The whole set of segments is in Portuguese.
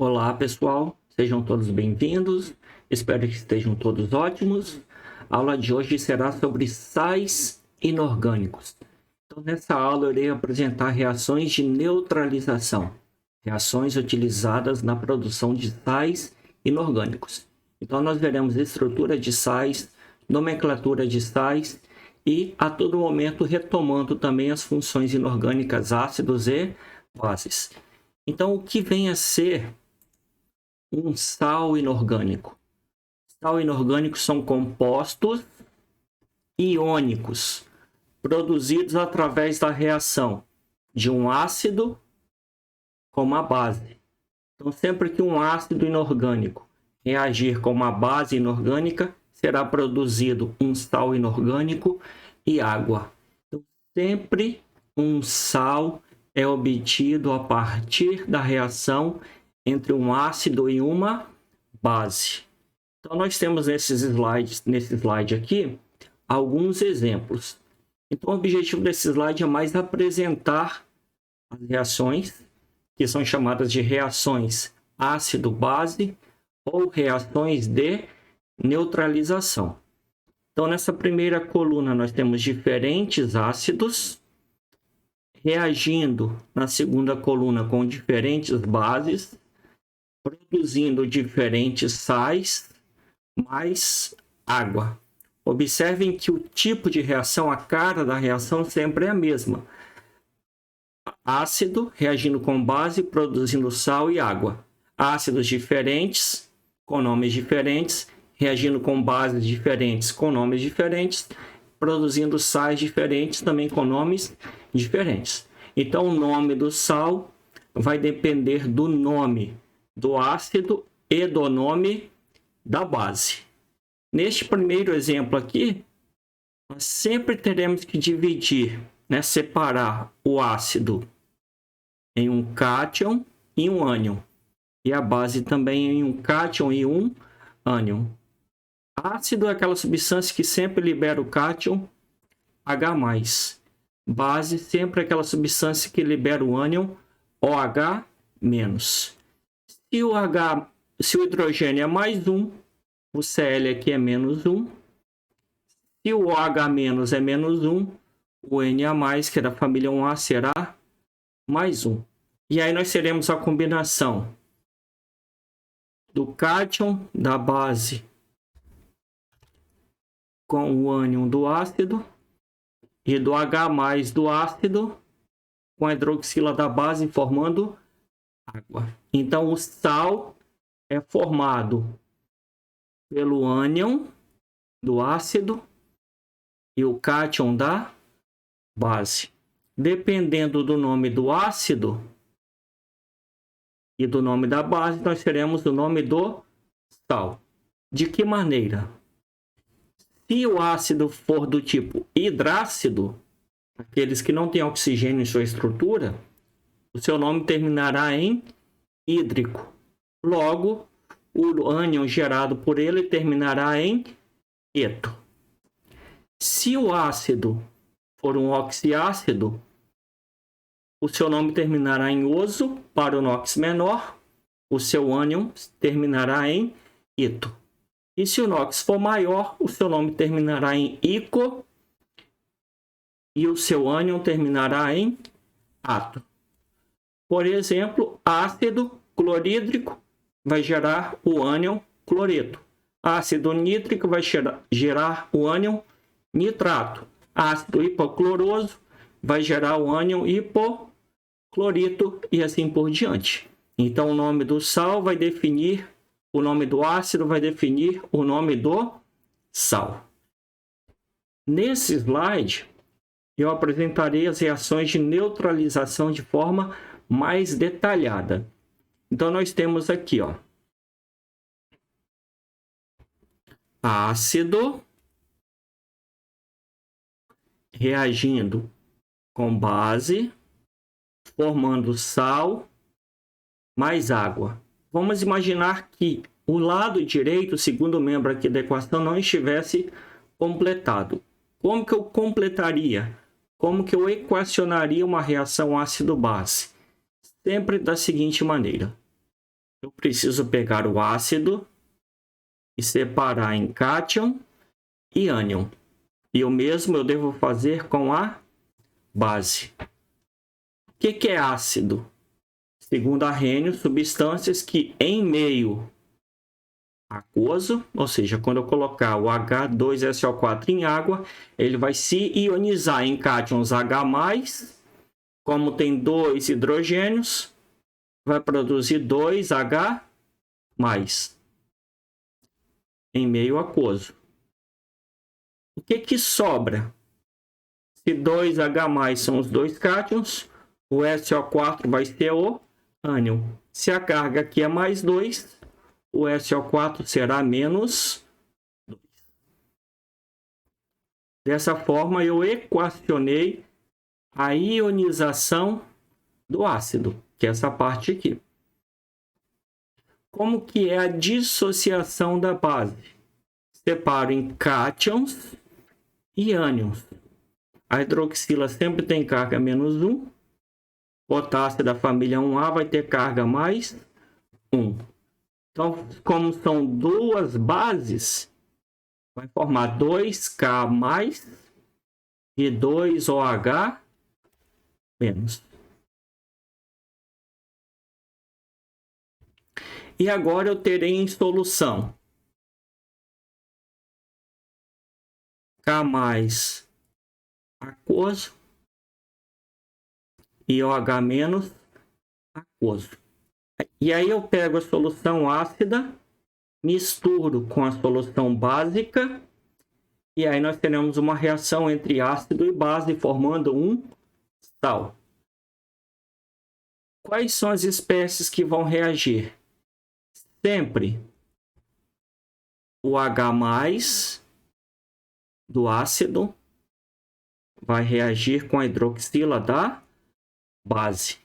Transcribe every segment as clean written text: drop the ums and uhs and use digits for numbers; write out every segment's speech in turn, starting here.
Olá, pessoal. Sejam todos bem-vindos. Espero que estejam todos ótimos. A aula de hoje será sobre sais inorgânicos. Então, nessa aula, eu irei apresentar reações de neutralização, reações utilizadas na produção de sais inorgânicos. Então, nós veremos estrutura de sais, nomenclatura de sais e, a todo momento, retomando também as funções inorgânicas, ácidos e bases. Então, o que vem a ser um sal inorgânico? Sal inorgânicos são compostos iônicos produzidos através da reação de um ácido com uma base. Então, sempre que um ácido inorgânico reagir com uma base inorgânica, será produzido um sal inorgânico e água. Então, sempre um sal é obtido a partir da reação entre um ácido e uma base. Então, nós temos nesse slide aqui alguns exemplos. Então, o objetivo desse slide é mais apresentar as reações, que são chamadas de reações ácido-base ou reações de neutralização. Então, nessa primeira coluna, nós temos diferentes ácidos reagindo na segunda coluna com diferentes bases, produzindo diferentes sais mais água. Observem que o tipo de reação, a cara da reação sempre é a mesma. Ácido reagindo com base, produzindo sal e água. Ácidos diferentes, com nomes diferentes, reagindo com bases diferentes, com nomes diferentes, produzindo sais diferentes, também com nomes diferentes. Então, o nome do sal vai depender do nome do ácido e do nome da base. Neste primeiro exemplo aqui, nós sempre teremos que dividir, separar o ácido em um cátion e um ânion, e a base também em um cátion e um ânion. Ácido é aquela substância que sempre libera o cátion H+. Base sempre é aquela substância que libera o ânion OH-. Se o hidrogênio é +1, o Cl aqui é -1. Se o OH- é -1, o Na+, que é da família 1A, será +1. E aí nós teremos a combinação do cátion da base com o ânion do ácido e do H+ do ácido com a hidroxila da base formando água. Então, o sal é formado pelo ânion do ácido e o cátion da base. Dependendo do nome do ácido e do nome da base, nós teremos o nome do sal. De que maneira? Se o ácido for do tipo hidrácido, aqueles que não têm oxigênio em sua estrutura, o seu nome terminará em hídrico. Logo, o ânion gerado por ele terminará em eto. Se o ácido for um oxiácido, o seu nome terminará em oso para o NOx menor, o seu ânion terminará em ito. E se o NOx for maior, o seu nome terminará em ico e o seu ânion terminará em ato. Por exemplo, ácido clorídrico vai gerar o ânion cloreto. Ácido nítrico vai gerar o ânion nitrato. Ácido hipocloroso vai gerar o ânion hipoclorito e assim por diante. Então, o nome do sal vai definir o nome do ácido, vai definir o nome do sal. Nesse slide, eu apresentarei as reações de neutralização de forma mais detalhada. Então, nós temos aqui, ácido reagindo com base, formando sal mais água. Vamos imaginar que o lado direito, o segundo membro aqui da equação, não estivesse completado. Como que eu completaria? Como que eu equacionaria uma reação ácido-base? Sempre da seguinte maneira. eu preciso pegar o ácido e separar em cátion e ânion. E o mesmo eu devo fazer com a base. O que é ácido? Segundo Arrhenius, substâncias que em meio aquoso, ou seja, quando eu colocar o H2SO4 em água, ele vai se ionizar em cátions H+, como tem 2 hidrogênios, vai produzir 2H+, em meio aquoso. O que sobra? Se 2H+ são os dois cátions, o SO4 vai ser o ânion. Se a carga aqui é mais 2, o SO4 será menos 2. Dessa forma, eu equacionei a ionização do ácido, que é essa parte aqui. Como que é a dissociação da base? Separo em cátions e ânions. A hidroxila sempre tem carga menos 1. Potássio da família 1A vai ter carga mais 1. Então, como são duas bases, vai formar 2K+ e 2OH-. E agora eu terei em solução K+ aquoso e OH- aquoso. E aí eu pego a solução ácida, misturo com a solução básica, e aí nós teremos uma reação entre ácido e base, formando um sal. Quais são as espécies que vão reagir? Sempre o H+ do ácido vai reagir com a hidroxila da base,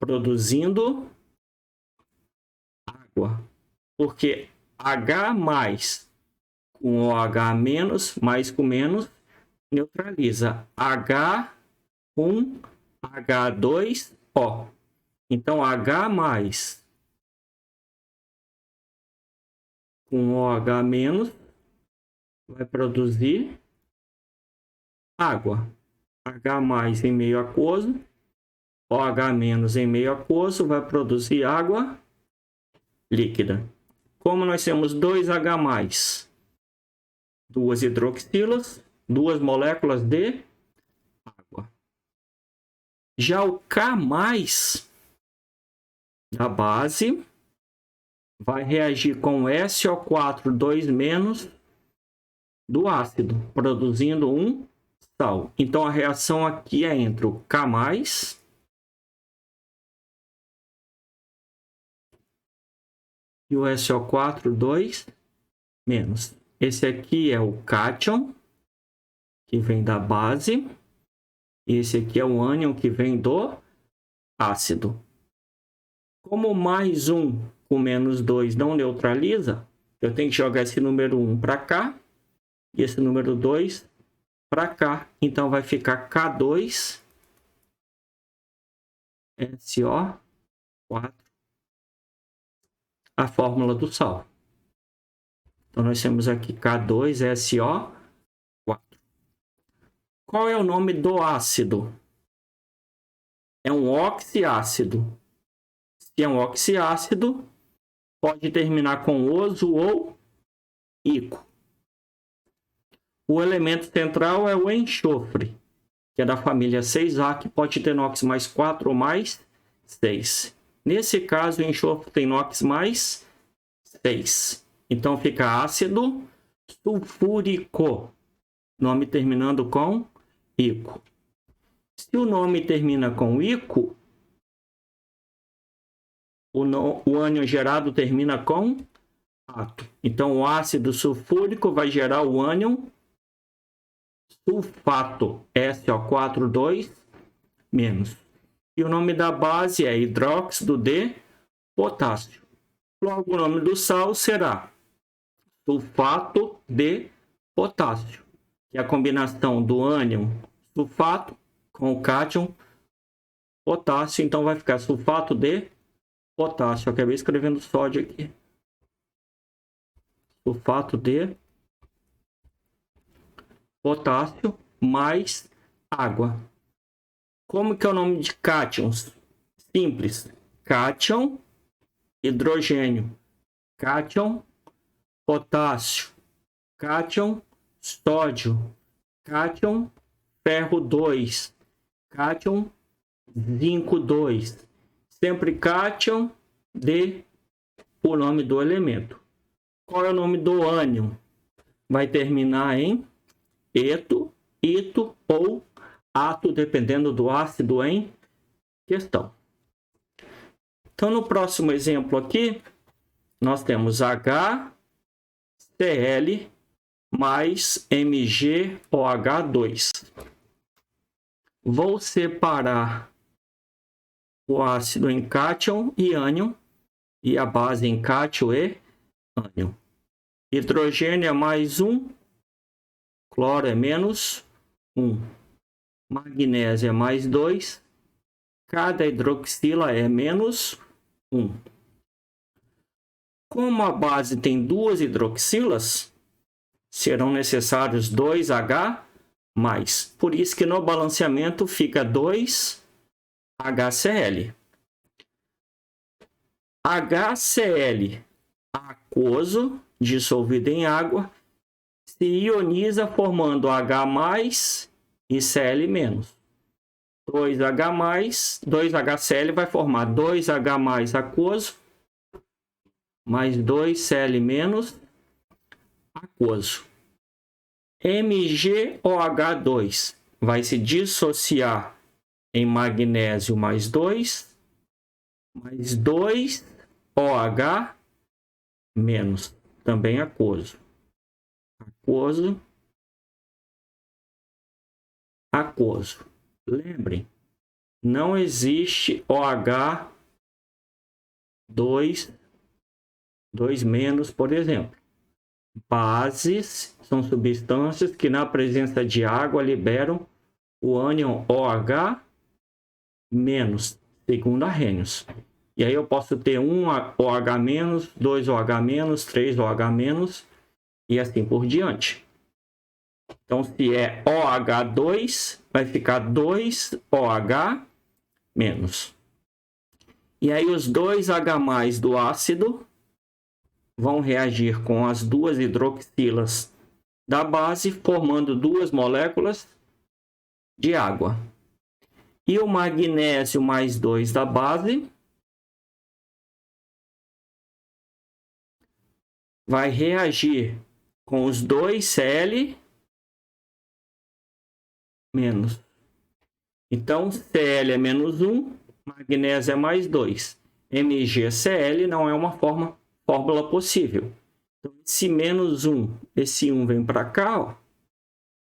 produzindo água. Porque H+ com OH- mais com menos neutraliza H com H2O. Então H+ com OH- vai produzir água. H+ em meio aquoso, OH- em meio aquoso vai produzir água líquida. Como nós temos 2H+, duas hidroxilas, duas moléculas de água. Já o K+ da base vai reagir com SO4 2- do ácido, produzindo um sal. Então a reação aqui é entre o K+ e o SO4 2-. Esse aqui é o cátion, que vem da base. E esse aqui é o ânion, que vem do ácido. Como mais 1 com menos 2 não neutraliza, eu tenho que jogar esse número 1 para cá e esse número 2 para cá. Então vai ficar K2 SO4, a fórmula do sal. Então nós temos aqui K2 SO4. Qual é o nome do ácido? É um oxiácido. Se é um oxiácido, pode terminar com oso ou ico. O elemento central é o enxofre, que é da família 6A, que pode ter NOx mais 4 ou mais 6. Nesse caso, o enxofre tem NOx mais 6. Então fica ácido sulfúrico, nome terminando com ico. Se o nome termina com ico, o ânion gerado termina com ato. Então o ácido sulfúrico vai gerar o ânion sulfato, SO4 2-. E o nome da base é hidróxido de potássio. Logo, o nome do sal será sulfato de potássio, que é a combinação do ânion sulfato com o cátion potássio. Então vai ficar sulfato de potássio. Eu acabei escrevendo sódio aqui. Sulfato de potássio mais água. Como que é o nome de cátions? Simples. Cátion, hidrogênio. Cátion, potássio. Cátion, sódio. Cátion, ferro 2. Cátion, zinco 2. Sempre cátion de o nome do elemento. Qual é o nome do ânion? Vai terminar em eto, ito ou ato, dependendo do ácido em questão. Então, no próximo exemplo aqui, nós temos HCl mais MgOH2. Vou separar o ácido em cátion e ânion e a base em cátion e ânion. Hidrogênio é mais 1, cloro é menos 1, magnésio é mais 2, cada hidroxila é menos 1. Como a base tem 2 hidroxilas, serão necessários 2 H+. Por isso que no balanceamento fica 2 HCl. HCl aquoso, dissolvido em água, se ioniza formando H+ e Cl-. 2H+, 2HCl vai formar 2H+ aquoso mais 2Cl- aquoso. MgOH2 vai se dissociar em magnésio mais 2 OH-, também aquoso. Aquoso. Lembrem, não existe OH2, 2-, por exemplo. Bases são substâncias que na presença de água liberam o ânion OH-, segundo Arrhenius. E aí eu posso ter 1 OH-, 2 OH-, 3 OH- e assim por diante. Então, se é OH2, vai ficar 2 OH-. E aí os 2 H+ do ácido vão reagir com as 2 hidroxilas da base, formando 2 moléculas de água. E o magnésio mais 2 da base vai reagir com os 2 Cl-. Então, Cl é menos 1, magnésio é mais 2. MgCl não é uma fórmula possível. Então, esse menos 1, esse 1 vem para cá, ó,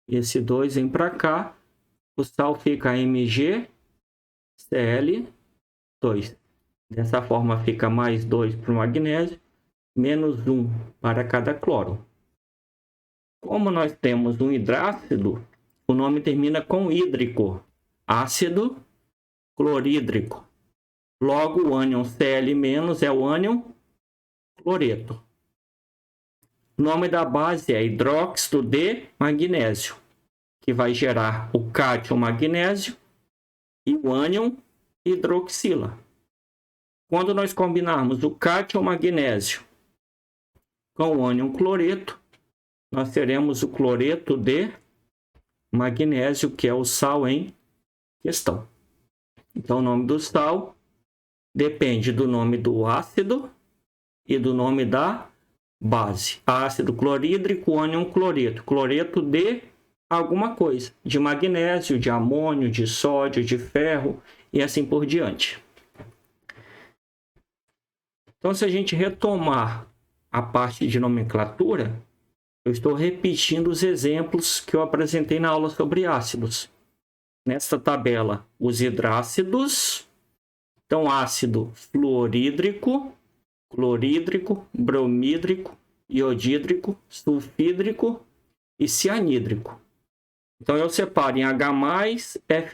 e esse 2 vem para cá, o sal fica MgCl2. Dessa forma, fica mais 2 para o magnésio, menos 1 para cada cloro. Como nós temos um hidrácido, o nome termina com hídrico, ácido clorídrico. Logo, o ânion Cl- é o ânion cloreto. O nome da base é hidróxido de magnésio, que vai gerar o cátion magnésio e o ânion hidroxila. Quando nós combinarmos o cátion magnésio com o ânion cloreto, nós teremos o cloreto de magnésio, que é o sal em questão. Então, o nome do sal depende do nome do ácido e do nome da base. Ácido clorídrico, ânion cloreto. Cloreto de alguma coisa, de magnésio, de amônio, de sódio, de ferro e assim por diante. Então, se a gente retomar a parte de nomenclatura, eu estou repetindo os exemplos que eu apresentei na aula sobre ácidos. Nesta tabela, os hidrácidos. Então, ácido fluorídrico, clorídrico, bromídrico, iodídrico, sulfídrico e cianídrico. Então, eu separo em H+, F-, H+,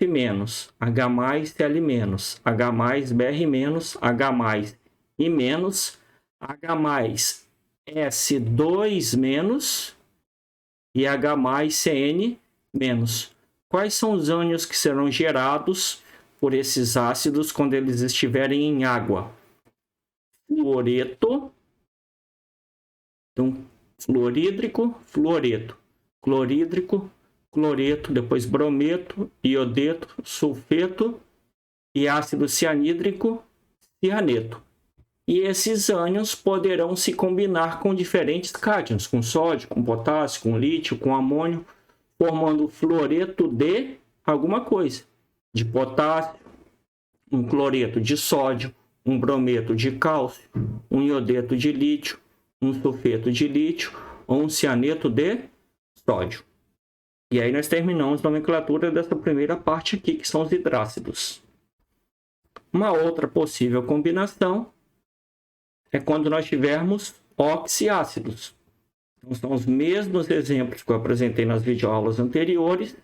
Cl-, H+, Br-, H+, e menos, H mais S2 menos e H mais CN menos. Quais são os ânions que serão gerados por esses ácidos quando eles estiverem em água? Fluoreto, então fluorídrico, fluoreto, clorídrico, cloreto, depois brometo, iodeto, sulfeto e ácido cianídrico, cianeto. E esses ânions poderão se combinar com diferentes cátions, com sódio, com potássio, com lítio, com amônio, formando fluoreto de alguma coisa, de potássio, um cloreto de sódio, um brometo de cálcio, um iodeto de lítio, um sulfeto de lítio ou um cianeto de sódio. E aí nós terminamos a nomenclatura dessa primeira parte aqui, que são os hidrácidos. Uma outra possível combinação é quando nós tivermos oxiácidos. Então, são os mesmos exemplos que eu apresentei nas videoaulas anteriores.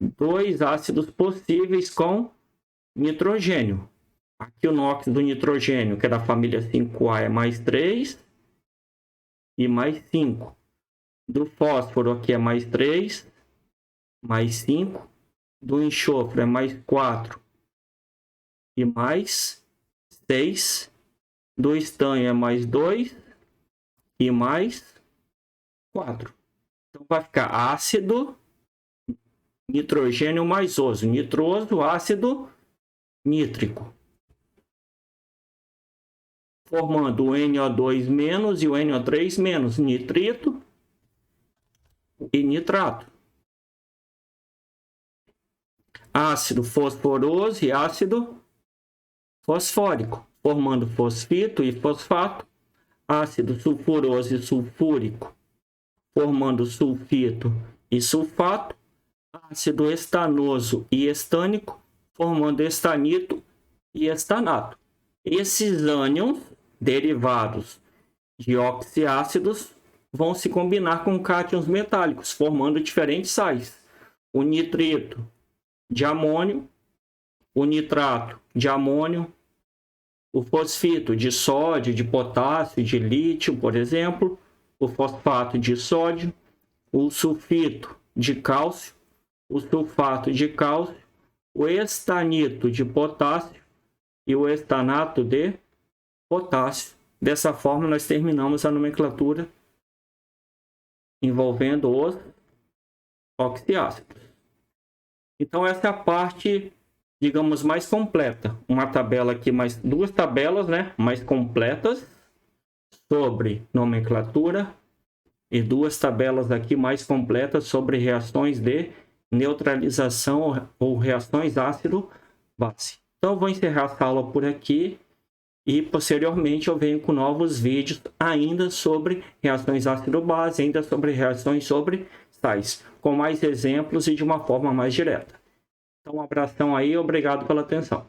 2 ácidos possíveis com nitrogênio. Aqui o NOx do nitrogênio, que é da família 5A, é mais 3 e mais 5. Do fósforo aqui é mais 3, mais 5. Do enxofre é mais 4 e mais 6. Do estanho é mais 2 e mais 4. Então vai ficar ácido, nitrogênio mais oso, nitroso, ácido nítrico, formando o NO2- e o NO3-, nitrito e nitrato. Ácido fosforoso e ácido fosfórico, formando fosfito e fosfato, ácido sulfuroso e sulfúrico, formando sulfito e sulfato, ácido estanoso e estânico, formando estanito e estanato. Esses ânions derivados de oxiácidos vão se combinar com cátions metálicos, formando diferentes sais. O nitrito de amônio, o nitrato de amônio, o fosfito de sódio, de potássio, de lítio, por exemplo, o fosfato de sódio, o sulfito de cálcio, o sulfato de cálcio, o estanito de potássio e o estanato de potássio. Dessa forma, nós terminamos a nomenclatura envolvendo os oxiácidos. Então, essa é a parte, digamos, mais completa. Uma tabela aqui, duas tabelas, né, mais completas sobre nomenclatura e 2 tabelas aqui mais completas sobre reações de neutralização ou reações ácido-base. Então, eu vou encerrar essa aula por aqui e, posteriormente, eu venho com novos vídeos ainda sobre reações ácido-base, ainda sobre reações sobre sais, com mais exemplos e de uma forma mais direta. Então, um abração aí e obrigado pela atenção.